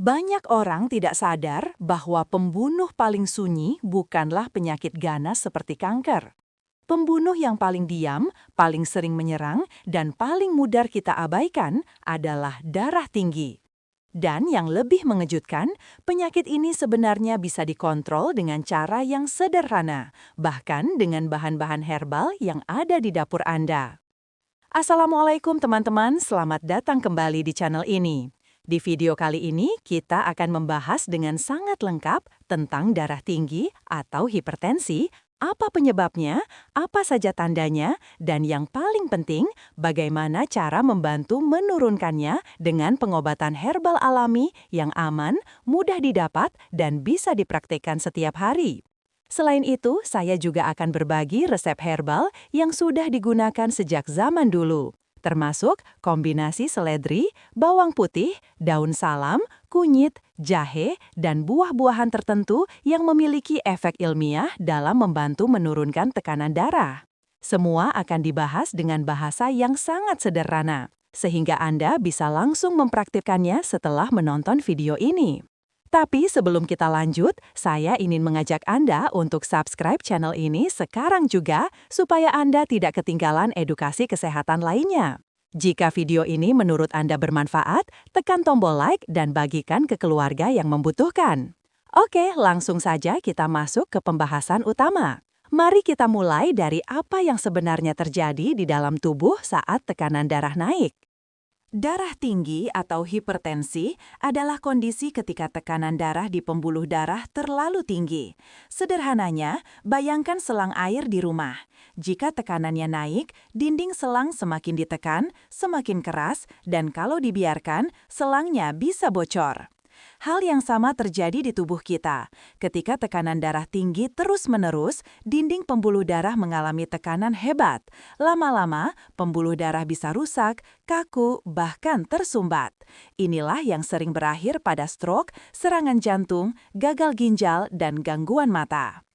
Banyak orang tidak sadar bahwa pembunuh paling sunyi bukanlah penyakit ganas seperti kanker. Pembunuh yang paling diam, paling sering menyerang, dan paling mudah kita abaikan adalah darah tinggi. Dan yang lebih mengejutkan, penyakit ini sebenarnya bisa dikontrol dengan cara yang sederhana, bahkan dengan bahan-bahan herbal yang ada di dapur Anda. Assalamualaikum teman-teman, selamat datang kembali di channel ini. Di video kali ini, kita akan membahas dengan sangat lengkap tentang darah tinggi atau hipertensi, apa penyebabnya, apa saja tandanya, dan yang paling penting, bagaimana cara membantu menurunkannya dengan pengobatan herbal alami yang aman, mudah didapat, dan bisa dipraktikkan setiap hari. Selain itu, saya juga akan berbagi resep herbal yang sudah digunakan sejak zaman dulu, termasuk kombinasi seledri, bawang putih, daun salam, kunyit, jahe, dan buah-buahan tertentu yang memiliki efek ilmiah dalam membantu menurunkan tekanan darah. Semua akan dibahas dengan bahasa yang sangat sederhana, sehingga Anda bisa langsung mempraktikkannya setelah menonton video ini. Tapi sebelum kita lanjut, saya ingin mengajak Anda untuk subscribe channel ini sekarang juga supaya Anda tidak ketinggalan edukasi kesehatan lainnya. Jika video ini menurut Anda bermanfaat, tekan tombol like dan bagikan ke keluarga yang membutuhkan. Oke, langsung saja kita masuk ke pembahasan utama. Mari kita mulai dari apa yang sebenarnya terjadi di dalam tubuh saat tekanan darah naik. Darah tinggi atau hipertensi adalah kondisi ketika tekanan darah di pembuluh darah terlalu tinggi. Sederhananya, bayangkan selang air di rumah. Jika tekanannya naik, dinding selang semakin ditekan, semakin keras, dan kalau dibiarkan, selangnya bisa bocor. Hal yang sama terjadi di tubuh kita. Ketika tekanan darah tinggi terus-menerus, dinding pembuluh darah mengalami tekanan hebat. Lama-lama, pembuluh darah bisa rusak, kaku, bahkan tersumbat. Inilah yang sering berakhir pada stroke, serangan jantung, gagal ginjal, dan gangguan mata.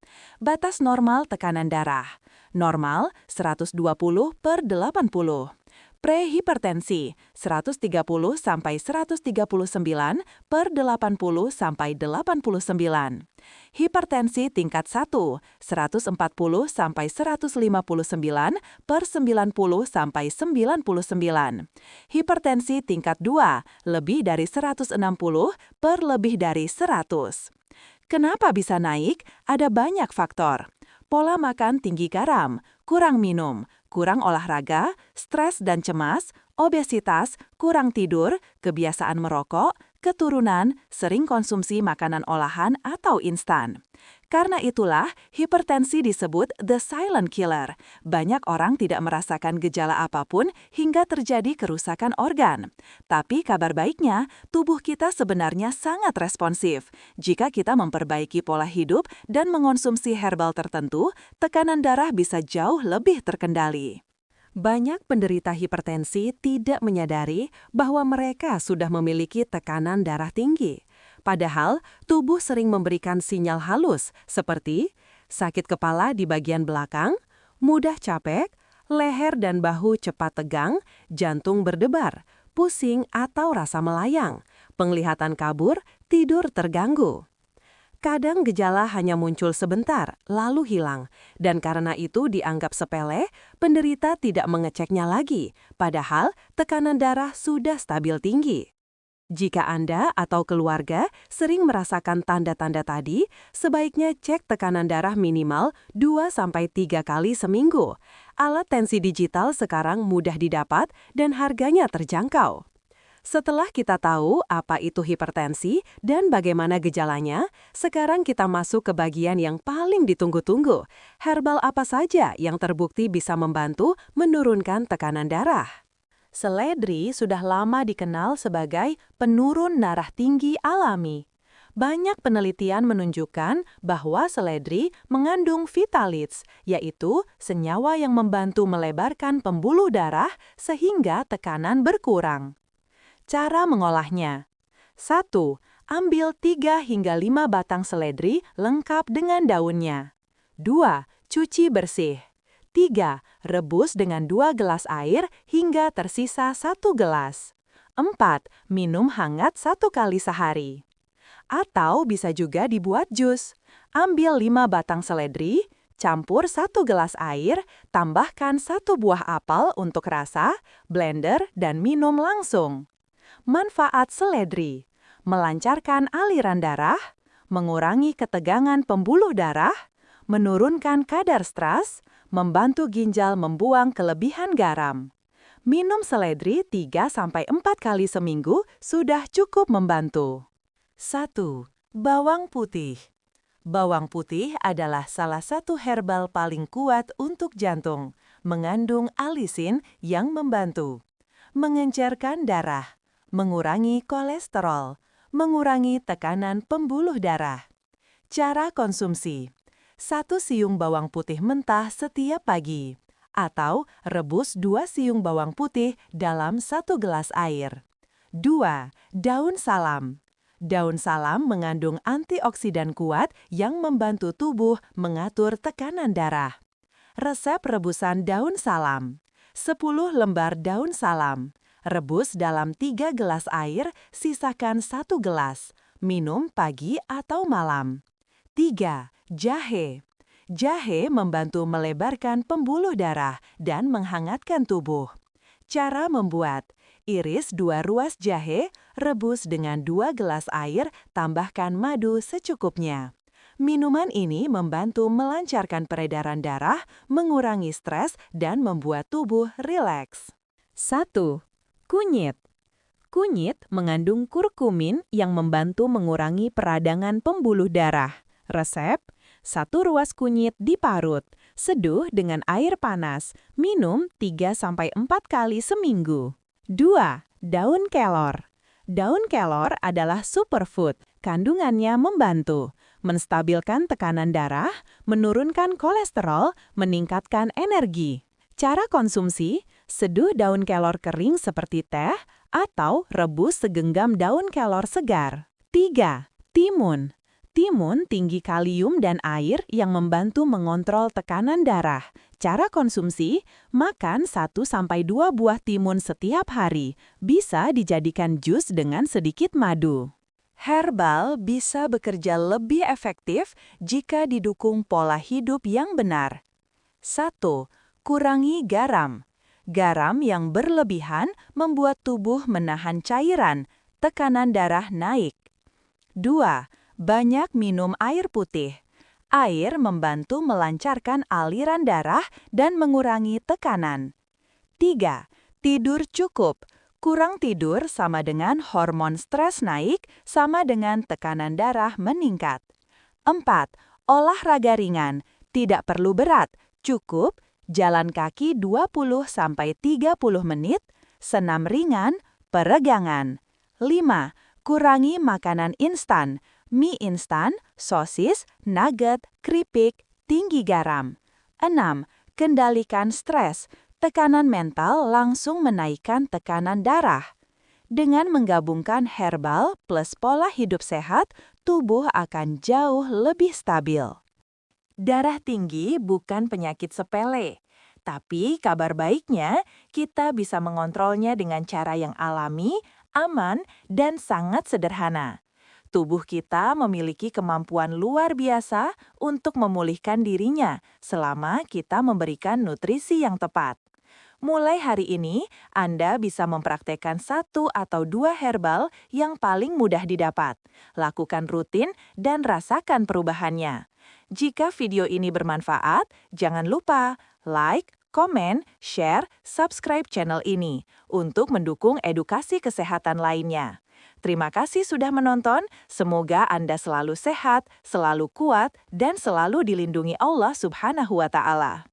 Batas normal tekanan darah. Normal 120/80. Prehipertensi 130 sampai 139/80 sampai 89. Hipertensi tingkat 1 140 sampai 159/90 sampai 99. Hipertensi tingkat 2 lebih dari 160/lebih dari 100. Kenapa bisa naik? Ada banyak faktor. Pola makan tinggi garam, kurang minum, kurang olahraga, stres dan cemas, obesitas, kurang tidur, kebiasaan merokok, keturunan, sering konsumsi makanan olahan atau instan. Karena itulah, hipertensi disebut the silent killer. Banyak orang tidak merasakan gejala apapun hingga terjadi kerusakan organ. Tapi kabar baiknya, tubuh kita sebenarnya sangat responsif. Jika kita memperbaiki pola hidup dan mengonsumsi herbal tertentu, tekanan darah bisa jauh lebih terkendali. Banyak penderita hipertensi tidak menyadari bahwa mereka sudah memiliki tekanan darah tinggi. Padahal, tubuh sering memberikan sinyal halus seperti sakit kepala di bagian belakang, mudah capek, leher dan bahu cepat tegang, jantung berdebar, pusing atau rasa melayang, penglihatan kabur, tidur terganggu. Kadang gejala hanya muncul sebentar, lalu hilang, dan karena itu dianggap sepele, penderita tidak mengeceknya lagi, padahal tekanan darah sudah stabil tinggi. Jika Anda atau keluarga sering merasakan tanda-tanda tadi, sebaiknya cek tekanan darah minimal 2-3 kali seminggu. Alat tensi digital sekarang mudah didapat dan harganya terjangkau. Setelah kita tahu apa itu hipertensi dan bagaimana gejalanya, sekarang kita masuk ke bagian yang paling ditunggu-tunggu. Herbal apa saja yang terbukti bisa membantu menurunkan tekanan darah? Seledri sudah lama dikenal sebagai penurun darah tinggi alami. Banyak penelitian menunjukkan bahwa seledri mengandung vitaliks, yaitu senyawa yang membantu melebarkan pembuluh darah sehingga tekanan berkurang. Cara mengolahnya. 1. Ambil 3 hingga 5 batang seledri lengkap dengan daunnya. 2. Cuci bersih. 3. Rebus dengan 2 gelas air hingga tersisa 1 gelas. 4. Minum hangat 1 kali sehari. Atau bisa juga dibuat jus. Ambil 5 batang seledri, campur 1 gelas air, tambahkan 1 buah apel untuk rasa, blender, dan minum langsung. Manfaat seledri: melancarkan aliran darah, mengurangi ketegangan pembuluh darah, menurunkan kadar stres, membantu ginjal membuang kelebihan garam. Minum seledri 3-4 kali seminggu sudah cukup membantu. 1. Bawang putih. Bawang putih adalah salah satu herbal paling kuat untuk jantung, mengandung alisin yang membantu mengencerkan darah, mengurangi kolesterol, mengurangi tekanan pembuluh darah. Cara konsumsi: 1 siung bawang putih mentah setiap pagi, atau rebus 2 siung bawang putih dalam 1 gelas air. 2. Daun salam. Daun salam mengandung antioksidan kuat yang membantu tubuh mengatur tekanan darah. Resep rebusan daun salam: 10 lembar daun salam. Rebus dalam 3 gelas air, sisakan 1 gelas. Minum pagi atau malam. 3. Jahe. Jahe membantu melebarkan pembuluh darah dan menghangatkan tubuh. Cara membuat: iris 2 ruas jahe, rebus dengan 2 gelas air, tambahkan madu secukupnya. Minuman ini membantu melancarkan peredaran darah, mengurangi stres, dan membuat tubuh rileks. 1. Kunyit. Kunyit mengandung kurkumin yang membantu mengurangi peradangan pembuluh darah. Resep: 1 ruas kunyit diparut, seduh dengan air panas, minum 3-4 kali seminggu. 2. Daun kelor. Daun kelor adalah superfood. Kandungannya membantu menstabilkan tekanan darah, menurunkan kolesterol, meningkatkan energi. Cara konsumsi: seduh daun kelor kering seperti teh, atau rebus segenggam daun kelor segar. 3. Timun. Timun tinggi kalium dan air yang membantu mengontrol tekanan darah. Cara konsumsi: makan 1-2 buah timun setiap hari. Bisa dijadikan jus dengan sedikit madu. Herbal bisa bekerja lebih efektif jika didukung pola hidup yang benar. 1. Kurangi garam. Garam yang berlebihan membuat tubuh menahan cairan, tekanan darah naik. 2. Banyak minum air putih. Air membantu melancarkan aliran darah dan mengurangi tekanan. 3. Tidur cukup. Kurang tidur sama dengan hormon stres naik, sama dengan tekanan darah meningkat. 4. Olahraga ringan. Tidak perlu berat, cukup jalan kaki 20-30 menit, senam ringan, peregangan. 5. Kurangi makanan instan. Mie instan, sosis, nugget, keripik, tinggi garam. 6. Kendalikan stres. Tekanan mental langsung menaikkan tekanan darah. Dengan menggabungkan herbal plus pola hidup sehat, tubuh akan jauh lebih stabil. Darah tinggi bukan penyakit sepele. Tapi kabar baiknya, kita bisa mengontrolnya dengan cara yang alami, aman, dan sangat sederhana. Tubuh kita memiliki kemampuan luar biasa untuk memulihkan dirinya selama kita memberikan nutrisi yang tepat. Mulai hari ini, Anda bisa mempraktekkan 1 atau 2 herbal yang paling mudah didapat. Lakukan rutin dan rasakan perubahannya. Jika video ini bermanfaat, jangan lupa like, komen, share, subscribe channel ini untuk mendukung edukasi kesehatan lainnya. Terima kasih sudah menonton, semoga Anda selalu sehat, selalu kuat, dan selalu dilindungi Allah Subhanahu wa Ta'ala.